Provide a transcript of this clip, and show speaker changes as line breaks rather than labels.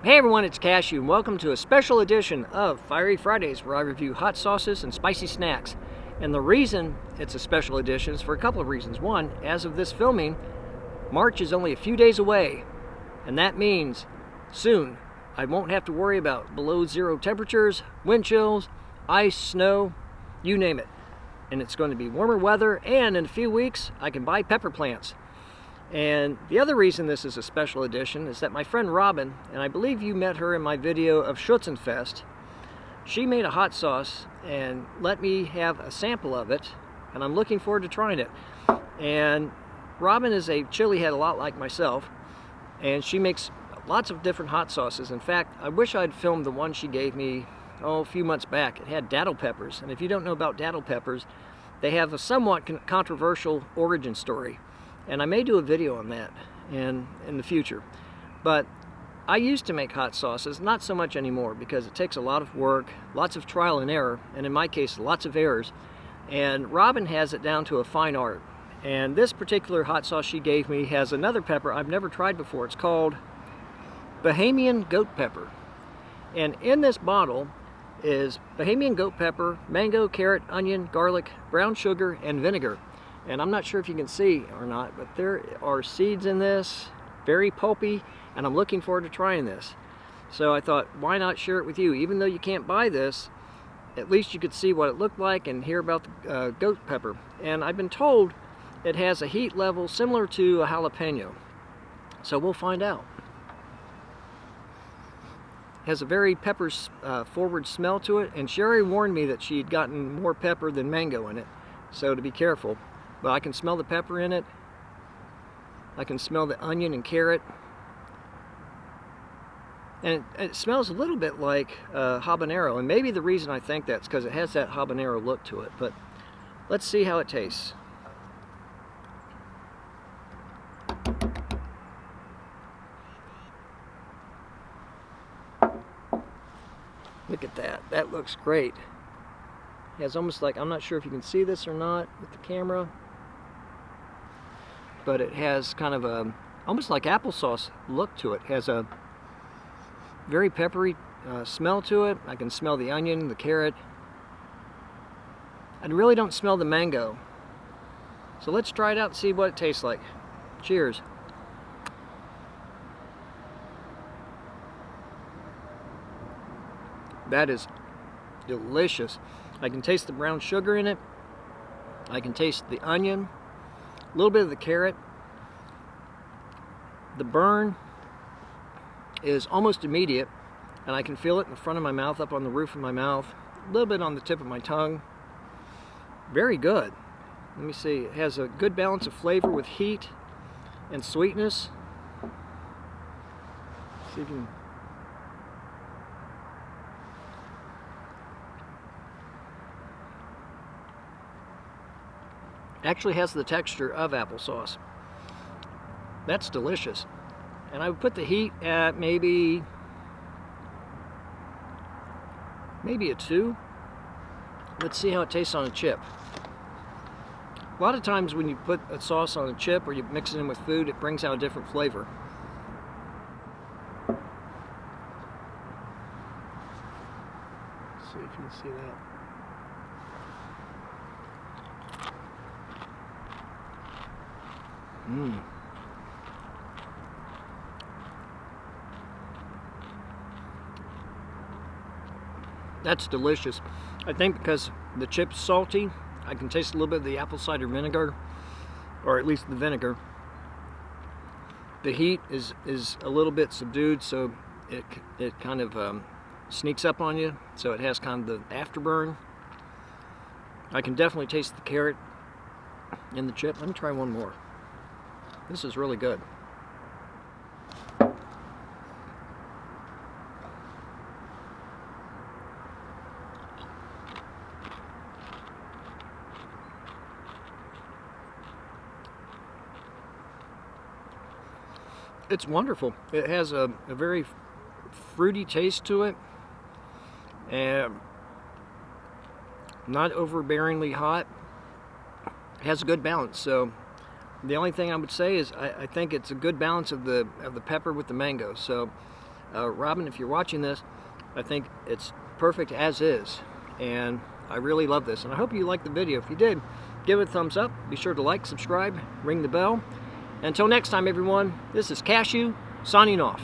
Hey everyone, it's Cashew, and welcome to a special edition of Fiery Fridays, where I review hot sauces and spicy snacks. And the reason it's a special edition is for a couple of reasons. One, as of this filming, March is only a few days away, and that means soon I won't have to worry about below zero temperatures, wind chills, ice, snow, you name it. And it's going to be warmer weather, and in a few weeks I can buy pepper plants. And the other reason this is a special edition is that my friend Robin, and I believe you met her in my video of Schutzenfest, she made a hot sauce and let me have a sample of it, and I'm looking forward to trying it. And Robin is a chili head a lot like myself, and she makes lots of different hot sauces. In fact, I wish I'd filmed the one she gave me a few months back. It had datil peppers, and if you don't know about datil peppers, they have a somewhat controversial origin story. And I may do a video on that in the future. But I used to make hot sauces, not so much anymore, because it takes a lot of work, lots of trial and error, and in my case, lots of errors. And Robin has it down to a fine art. And this particular hot sauce she gave me has another pepper I've never tried before. It's called Bahamian Goat Pepper. And in this bottle is Bahamian goat pepper, mango, carrot, onion, garlic, brown sugar, and vinegar. And I'm not sure if you can see or not, but there are seeds in this, very pulpy, and I'm looking forward to trying this. So I thought, why not share it with you? Even though you can't buy this, at least you could see what it looked like and hear about the goat pepper. And I've been told it has a heat level similar to a jalapeno. So we'll find out. It has a very pepper forward smell to it, and Sherry warned me that she'd gotten more pepper than mango in it, so to be careful. But I can smell the pepper in it. I can smell the onion and carrot. And it smells a little bit like habanero. And maybe the reason I think that's because it has that habanero look to it. But let's see how it tastes. Look at that. That looks great. It has almost like, I'm not sure if you can see this or not with the camera, but it has kind of a, almost like applesauce look to it. It has a very peppery smell to it. I can smell the onion, the carrot. I really don't smell the mango. So let's try it out and see what it tastes like. Cheers. That is delicious. I can taste the brown sugar in it. I can taste the onion, a little bit of the carrot. The burn is almost immediate, and I can feel it in the front of my mouth, up on the roof of my mouth, a little bit on the tip of my tongue. Very good. Let me see. It has a good balance of flavor with heat and sweetness. See if you can. Actually has the texture of applesauce. That's delicious. And I would put the heat at maybe a 2. Let's see how it tastes on a chip. A lot of times when you put a sauce on a chip or you mix it in with food, it brings out a different flavor. Let's see if you can see that. Mmm. That's delicious. I think because the chip's salty, I can taste a little bit of the apple cider vinegar, or at least the vinegar. The heat is a little bit subdued, so it kind of sneaks up on you, so it has kind of the afterburn. I can definitely taste the carrot in the chip. Let me try one more. This is really good. It's wonderful. It has a very fruity taste to it, and not overbearingly hot. It has a good balance. So the only thing I would say is I think it's a good balance of the pepper with the mango. So Robin, if you're watching this, I think it's perfect as is, and I really love this, and I hope you liked the video. If you did, give it a thumbs up. Be sure to like, subscribe, ring the bell. Until next time, everyone, this is Cashew signing off.